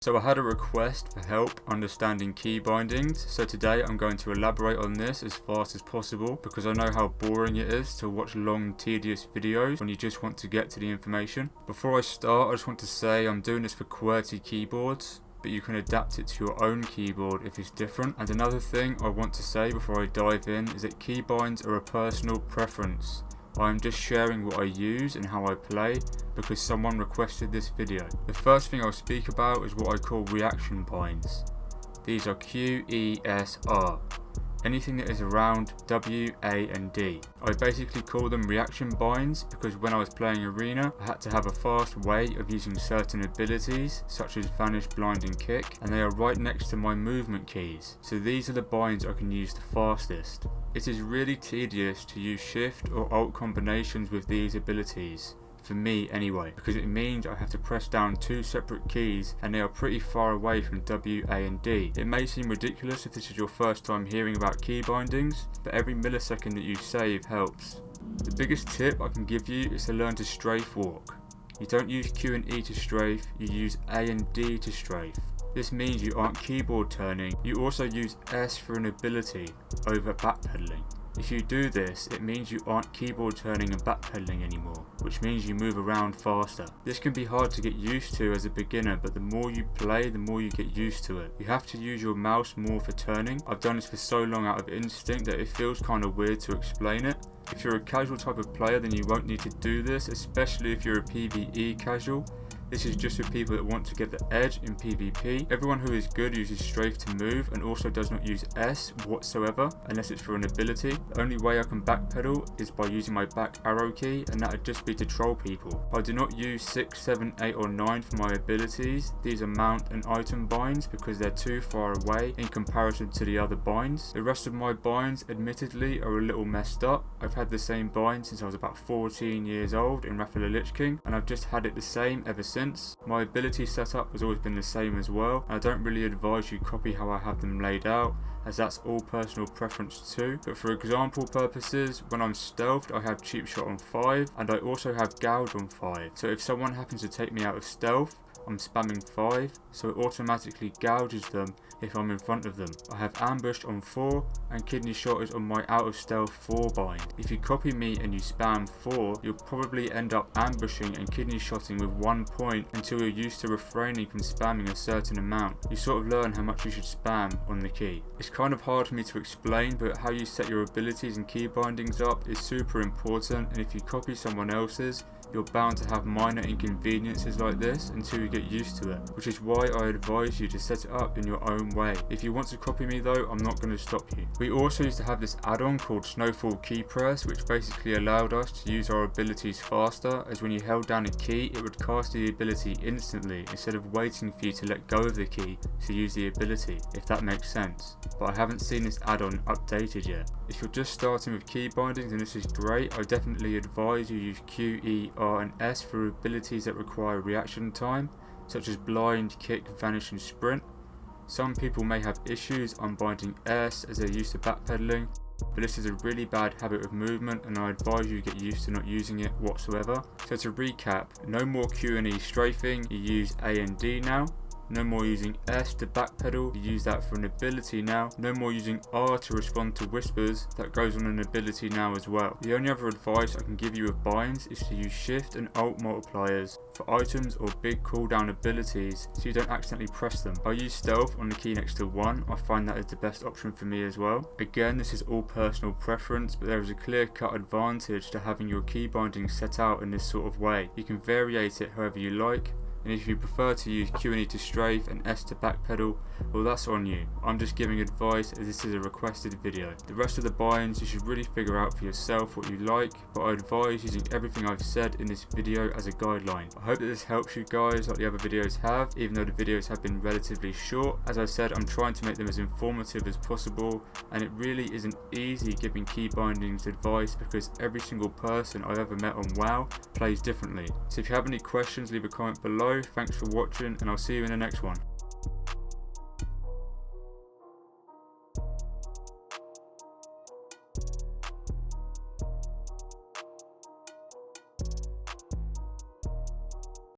So I had a request for help understanding key bindings, so today I'm going to elaborate on this as fast as possible because I know how boring it is to watch long tedious videos when you just want to get to the information. Before I start, I just want to say I'm doing this for QWERTY keyboards, but you can adapt it to your own keyboard if it's different. And another thing I want to say before I dive in is that keybinds are a personal preference. I am just sharing what I use and how I play because someone requested this video. The first thing I'll speak about is what I call reaction binds. These are Q, E, S, R. Anything that is around W, A and D. I basically call them reaction binds because when I was playing Arena, I had to have a fast way of using certain abilities such as Vanish, Blind and Kick, and they are right next to my movement keys. So these are the binds I can use the fastest. It is really tedious to use Shift or Alt combinations with these abilities. For me anyway, because it means I have to press down two separate keys and they are pretty far away from W, A and D. It may seem ridiculous if this is your first time hearing about key bindings, but every millisecond that you save helps. The biggest tip I can give you is to learn to strafe walk. You don't use Q and E to strafe, you use A and D to strafe. This means you aren't keyboard turning, you also use S for an ability over backpedaling. If you do this, it means you aren't keyboard turning and backpedaling anymore, which means you move around faster. This can be hard to get used to as a beginner, but the more you play, the more you get used to it. You have to use your mouse more for turning. I've done this for so long out of instinct that it feels kind of weird to explain it. If you're a casual type of player, then you won't need to do this, especially if you're a PvE casual. This is just for people that want to get the edge in PvP. Everyone who is good uses strafe to move and also does not use S whatsoever unless it's for an ability. The only way I can backpedal is by using my back arrow key, and that would just be to troll people. I do not use 6, 7, 8 or 9 for my abilities. These are mount and item binds because they're too far away in comparison to the other binds. The rest of my binds admittedly are a little messed up. I've had the same bind since I was about 14 years old in Wrath of the Lich King, and I've just had it the same ever since. My ability setup has always been the same as well, and I don't really advise you copy how I have them laid out, as that's all personal preference too. But for example purposes, when I'm stealthed I have cheap shot on 5 and I also have gouge on 5. So if someone happens to take me out of stealth, I'm spamming 5, so it automatically gouges them if I'm in front of them. I have ambushed on 4 and kidney shot is on my out of stealth 4 bind. If you copy me and you spam 4, you'll probably end up ambushing and kidney shotting with 1 point until you're used to refraining from spamming a certain amount. You sort of learn how much you should spam on the key. It's kind of hard for me to explain, but how you set your abilities and key bindings up is super important, and if you copy someone else's, you're bound to have minor inconveniences like this until you get used to it, which is why I advise you to set it up in your own way. If you want to copy me though, I'm not going to stop you. We also used to have this add-on called Snowfall Key Press, which basically allowed us to use our abilities faster, as when you held down a key it would cast the ability instantly instead of waiting for you to let go of the key to use the ability, if that makes sense. But I haven't seen this add-on updated yet. If you're just starting with key bindings, then this is great. I definitely advise you use Q, E, R and S for abilities that require reaction time, such as Blind, Kick, Vanish and Sprint. Some people may have issues unbinding S as they're used to backpedaling, but this is a really bad habit of movement and I advise you get used to not using it whatsoever. So to recap, no more Q and E strafing, you use A and D now. No more using S to backpedal, you use that for an ability now. No more using R to respond to whispers, that goes on an ability now as well. The only other advice I can give you with binds is to use Shift and Alt multipliers for items or big cooldown abilities so you don't accidentally press them. I use Stealth on the key next to 1, I find that is the best option for me as well. Again, this is all personal preference, but there is a clear-cut advantage to having your key binding set out in this sort of way. You can variate it however you like. And if you prefer to use Q and E to strafe and S to backpedal, well that's on you. I'm just giving advice as this is a requested video. The rest of the binds you should really figure out for yourself what you like, but I advise using everything I've said in this video as a guideline. I hope that this helps you guys like the other videos have, even though the videos have been relatively short. As I said, I'm trying to make them as informative as possible, and it really isn't easy giving key bindings advice because every single person I've ever met on WoW plays differently. So if you have any questions, leave a comment below. Thanks for watching and I'll see you in the next one.